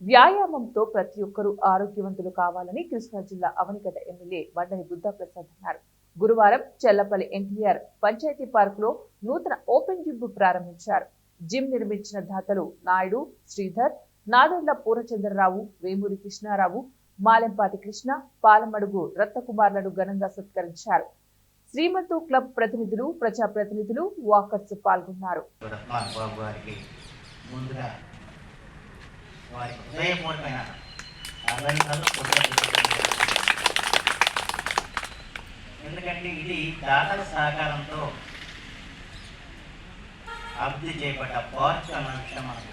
వ్యాయామంతో ప్రతి ఒక్కరూ ఆరోగ్యవంతులు కావాలని కృష్ణా జిల్లా అవనిగడ్డ ఎమ్మెల్యే వడ్డని బుద్ధప్రసాద్ అన్నారు. గురువారం చెల్లపల్లి ఎన్టీఆర్ పంచాయతీ పార్కులో నూతన ఓపెన్ జిమ్ ప్రారంభించారు. జిమ్ నిర్మించిన దాతలు నాయుడు, శ్రీధర్, నాదెండ్ల పూర్ణచంద్రరావు, వేమూరి కృష్ణారావు, మాలెంపాటి కృష్ణ, పాలమడుగు రత్నకుమార్లను ఘనంగా సత్కరించారు. శ్రీమంతు క్లబ్ ప్రతినిధులు, ప్రజాప్రతినిధులు, వాకర్స్ పాల్గొన్నారు. ఎందుకంటే ఇది దాతల సహకారంతో అభివృద్ధి చేయబడ్డ పార్క్ అన్న విషయం మనకు.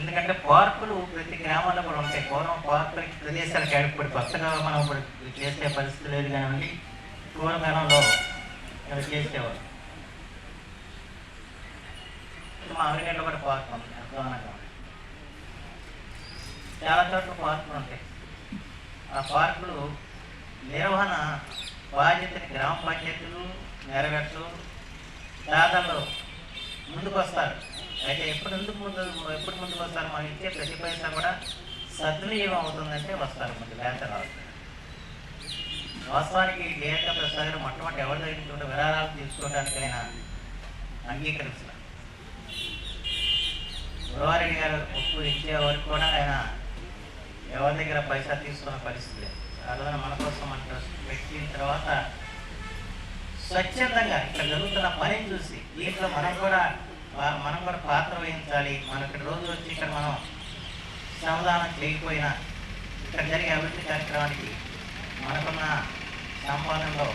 ఎందుకంటే పార్కులు ప్రతి గ్రామాల్లో కూడా ఉంటాయి. పూర్వం పార్కుల ప్రదేశాలకు ఏర్పడి కొత్తగా మనం ఇప్పుడు చేసే పరిస్థితి లేదు కానీ పూర్వకాలంలో చేసేవారు. మా అవనిగడ్డలో కూడా పార్క్ ఉంది, అధ్వానంగా చాలా చోట్ల పార్కులు ఉంటాయి. ఆ పార్కులు నిర్వహణ బాధ్యతని గ్రామ పంచాయతీలు నెరవేర్చు దాదాపు ముందుకు వస్తారు. అయితే ఎప్పుడు ముందుకు వస్తారు? మనం ఇచ్చే ప్రతి పైసా కూడా సద్వినియోగం అవుతుందంటే వస్తారు ముందు, లేక రాదు. వాస్తవానికి డిఆర్కే ప్రసాద్ గారు మొట్టమొదటి ఎవరి దగ్గర విరాళాలు తీసుకోవడానికైనా అంగీకరిస్తారు. గురవారెడ్డి గారు ఒప్పు ఇచ్చే వరకు కూడా ఆయన ఎవరి దగ్గర పైసా తీసుకున్న పరిస్థితి. అందువల్ల మన కోసం మన ట్రస్ట్ పెట్టిన తర్వాత స్వచ్ఛందంగా ఇక్కడ జరుగుతున్న పనిని చూసి దీంట్లో మనం కూడా పాత్ర వహించాలి. మనం ఇక్కడ రోజు వచ్చి ఇక్కడ మనం శ్రమదానం చేయకపోయినా ఇక్కడ జరిగే అభివృద్ధి కార్యక్రమానికి మనకున్న సంపాదనలో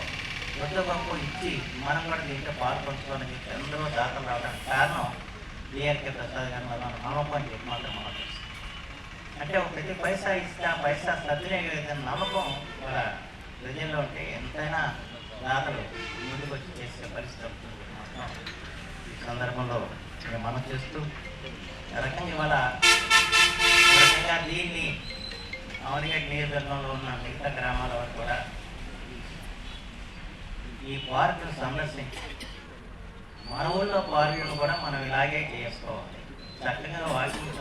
కొద్ది గొప్ప ఇచ్చి మనం కూడా దీంట్లో పాల్పంచుకోవాలని చెప్పి అందరూ దాతలు రావడానికి కారణం డిఆర్కే ప్రసాద్ గారు మనం నమ్మకం చెప్పి మాత్రం మనం చేస్తాం. అంటే ఒక ప్రతి పైసా ఇస్తే ఆ పైసా సద్వినియోగం నమ్మకం వాళ్ళ ప్రజల్లో ఉంటే ఎంతైనా దాతలు ముందుకు వచ్చి చేసే పరిస్థితి మాత్రం ఈ సందర్భంలో మనం చేస్తూ రకంగా దీన్ని అవనిగడ్డ నియోజకవర్గంలో ఉన్న మిగతా గ్రామాల వరకు కూడా ఈ పార్కును సందర్శించి మన ఊళ్ళో పార్కులను కూడా మనం ఇలాగే చేసుకోవాలి. చక్కగా వాకింగ్